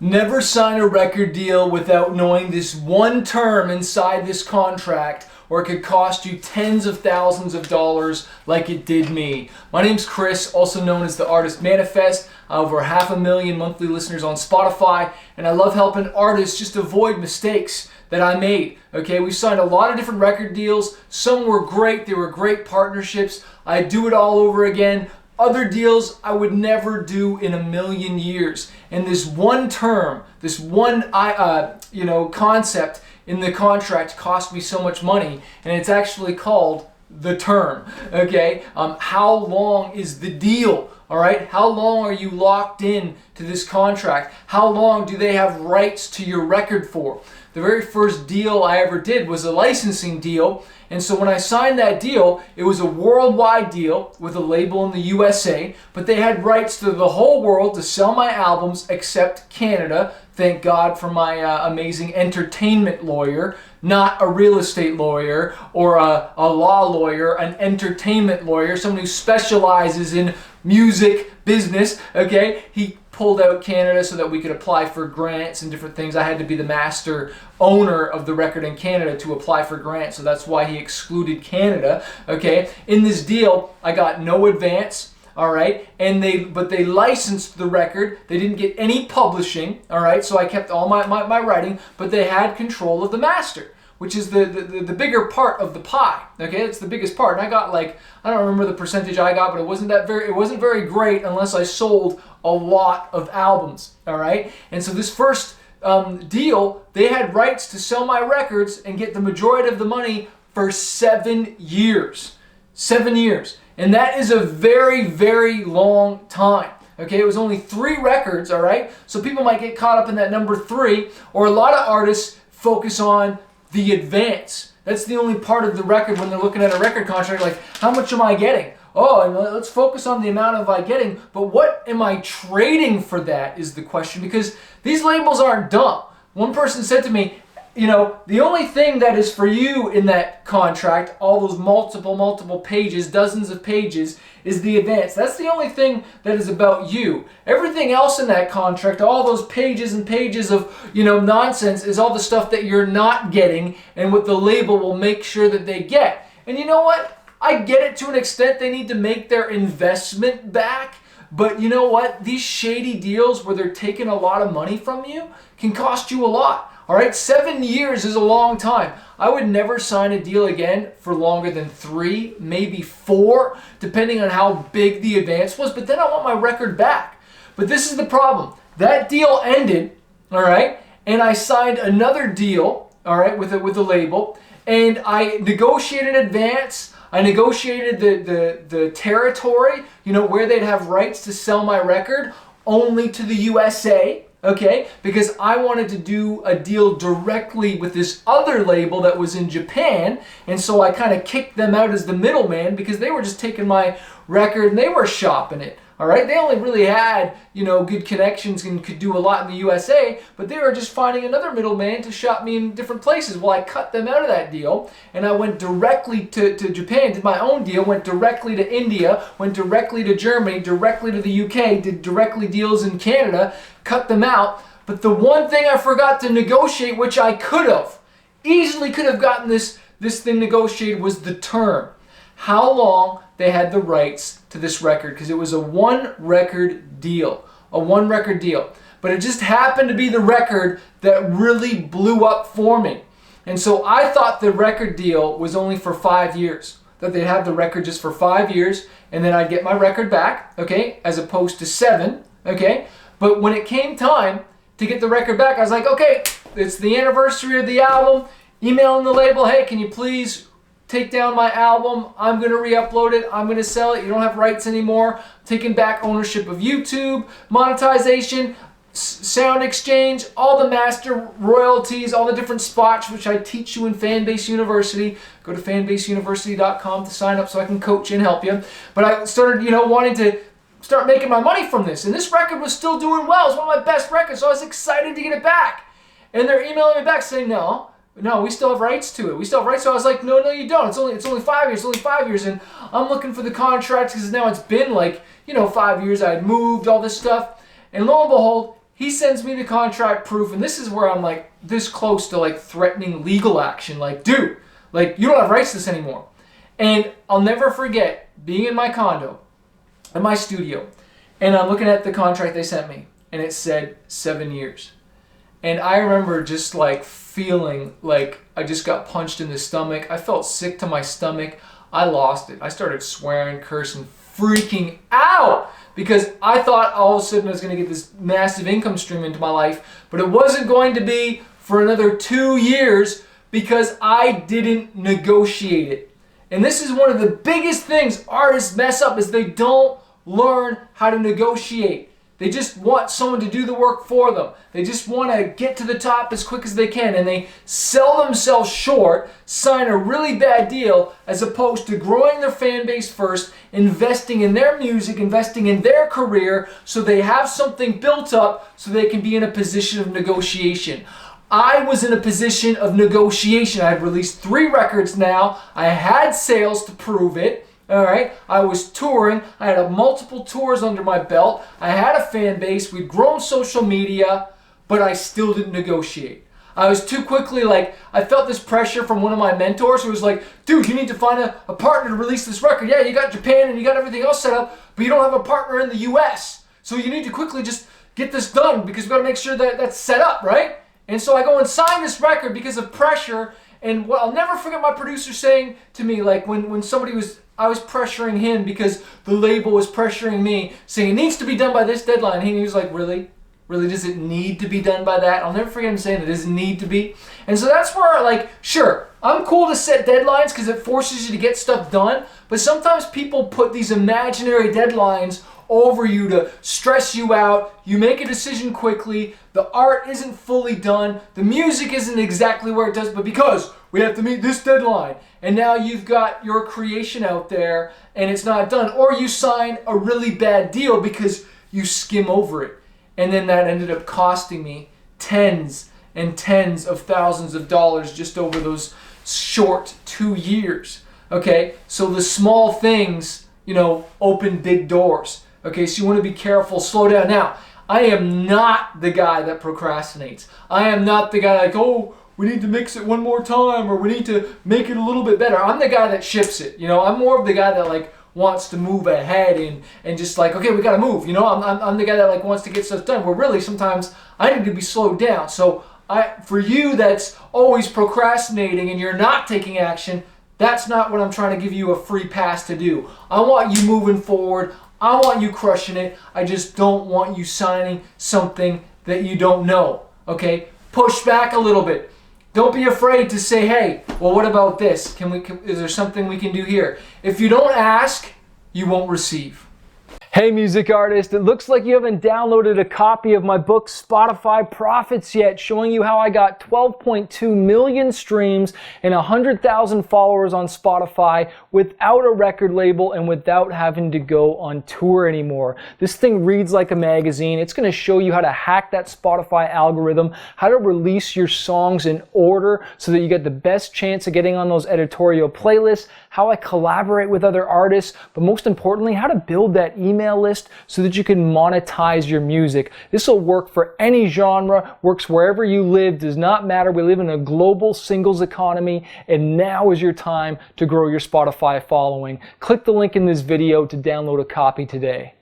Never sign a record deal without knowing this one term inside this contract, or it could cost you tens of thousands of dollars like it did me. My name's Chris, also known as the Artist Manifest. Over 500,000 monthly listeners on Spotify, and I love helping artists just avoid mistakes that I made. Okay, we signed a lot of different record deals. Some were great, they were great partnerships. I'd do it all over again. Other deals I would never do in a million years. And this one term, this one concept in the contract cost me so much money, and it's actually called the term. Okay, how long is the deal? All right, how long are you locked in to this contract? How long do they have rights to your record for? The very first deal I ever did was a licensing deal. And so when I signed that deal, it was a worldwide deal with a label in the USA, but they had rights to the whole world to sell my albums except Canada. Thank God for my amazing entertainment lawyer, not a real estate lawyer or a law lawyer, an entertainment lawyer, someone who specializes in music business. Okay, he pulled out Canada so that we could apply for grants and different things. I had to be the master owner of the record in Canada to apply for grants, so that's why he excluded Canada. Okay, in this deal, I got no advance. All right, and they licensed the record. They didn't get any publishing. All right, so I kept all my writing, but they had control of the master, which is the bigger part of the pie. Okay, it's the biggest part. And I got I don't remember the percentage I got, but it wasn't very great unless I sold a lot of albums. All right, and so this first deal, they had rights to sell my records and get the majority of the money for 7 years. 7 years. And that is a very, very long time. Okay, it was only 3 records, all right? So people might get caught up in that number 3, or a lot of artists focus on the advance. That's the only part of the record when they're looking at a record contract, like, how much am I getting? Oh, and let's focus on the amount of I'm getting, but what am I trading for that is the question, because these labels aren't dumb. One person said to me, the only thing that is for you in that contract, all those multiple pages, dozens of pages, is the advance. That's the only thing that is about you. Everything else in that contract, all those pages and pages of, nonsense, is all the stuff that you're not getting and what the label will make sure that they get. And you know what? I get it to an extent. They need to make their investment back. But you know what? These shady deals where they're taking a lot of money from you can cost you a lot. All right, 7 years is a long time. I would never sign a deal again for longer than 3, maybe 4, depending on how big the advance was. But then I want my record back. But this is the problem. That deal ended, all right, and I signed another deal, all right, with a label, and I negotiated advance. I negotiated the territory, where they'd have rights to sell my record only to the USA. Okay, because I wanted to do a deal directly with this other label that was in Japan, and so I kind of kicked them out as the middleman because they were just taking my record and they were shopping it. All right, they only really had, good connections and could do a lot in the USA, but they were just finding another middleman to shop me in different places. Well, I cut them out of that deal, and I went directly to Japan, did my own deal, went directly to India, went directly to Germany, directly to the UK, did directly deals in Canada, cut them out. But the one thing I forgot to negotiate, which I easily could have gotten this thing negotiated, was the term. How long they had the rights to this record, because it was a one record deal. But it just happened to be the record that really blew up for me. And so I thought the record deal was only for 5 years, that they'd have the record just for 5 years, and then I'd get my record back, okay, as opposed to 7, okay? But when it came time to get the record back, I was like, okay, it's the anniversary of the album, emailing the label, hey, can you please take down my album? I'm going to re-upload it. I'm going to sell it. You don't have rights anymore. Taking back ownership of YouTube, monetization, sound exchange, all the master royalties, all the different spots, which I teach you in Fanbase University. Go to fanbaseuniversity.com to sign up so I can coach you and help you. But I started, wanting to start making my money from this. And this record was still doing well. It was one of my best records, so I was excited to get it back. And they're emailing me back saying, no, we still have rights to it. So I was like, no, you don't. It's only 5 years. It's only 5 years. And I'm looking for the contract because now it's been 5 years. I had moved, all this stuff. And lo and behold, he sends me the contract proof, and this is where I'm like this close to like threatening legal action. Like, dude, like you don't have rights to this anymore. And I'll never forget being in my condo, in my studio, and I'm looking at the contract they sent me, and it said 7 years. And I remember just like feeling like I just got punched in the stomach. I felt sick to my stomach. I lost it. I started swearing, cursing, freaking out because I thought all of a sudden I was going to get this massive income stream into my life, but it wasn't going to be for another 2 years because I didn't negotiate it. And this is one of the biggest things artists mess up is they don't learn how to negotiate. They just want someone to do the work for them. They just want to get to the top as quick as they can, and they sell themselves short, sign a really bad deal, as opposed to growing their fan base first, investing in their music, investing in their career, so they have something built up so they can be in a position of negotiation. I was in a position of negotiation. I had released 3 records now. I had sales to prove it. All right, I was touring. I had multiple tours under my belt. I had a fan base. We'd grown social media, but I still didn't negotiate. I was too quickly like, I felt this pressure from one of my mentors who was like, dude, you need to find a partner to release this record. Yeah, you got Japan and you got everything else set up, but you don't have a partner in the US. So you need to quickly just get this done because we've got to make sure that that's set up, right? And so I go and sign this record because of pressure. And what I'll never forget my producer saying to me, like when somebody was, I was pressuring him because the label was pressuring me, saying it needs to be done by this deadline. And he was like, really? Really, does it need to be done by that? I'll never forget him saying it doesn't need to be. And so that's where, like, sure, I'm cool to set deadlines because it forces you to get stuff done. But sometimes people put these imaginary deadlines over you to stress you out. You make a decision quickly. The art isn't fully done. The music isn't exactly where it does, but because we have to meet this deadline. And now you've got your creation out there and it's not done. Or you sign a really bad deal because you skim over it. And then that ended up costing me tens and tens of thousands of dollars just over those short 2 years. Okay, so the small things, open big doors. Okay, so you want to be careful, slow down. Now, I am not the guy that procrastinates. I am not the guy like, oh, we need to mix it one more time or we need to make it a little bit better. I'm the guy that ships it. I'm more of the guy that like wants to move ahead and just like, okay, we got to move. I'm the guy that like wants to get stuff done. Where really sometimes I need to be slowed down. So for you that's always procrastinating and you're not taking action, that's not what I'm trying to give you a free pass to do. I want you moving forward. I want you crushing it. I just don't want you signing something that you don't know. Okay? Push back a little bit. Don't be afraid to say, hey, well, what about this? Is there something we can do here? If you don't ask, you won't receive. Hey music artist, it looks like you haven't downloaded a copy of my book Spotify Profits yet, showing you how I got 12.2 million streams and 100,000 followers on Spotify without a record label and without having to go on tour anymore. This thing reads like a magazine. It's going to show you how to hack that Spotify algorithm, how to release your songs in order so that you get the best chance of getting on those editorial playlists, how I collaborate with other artists, but most importantly, how to build that email list so that you can monetize your music. This will work for any genre, works wherever you live, does not matter. We live in a global singles economy, and now is your time to grow your Spotify following. Click the link in this video to download a copy today.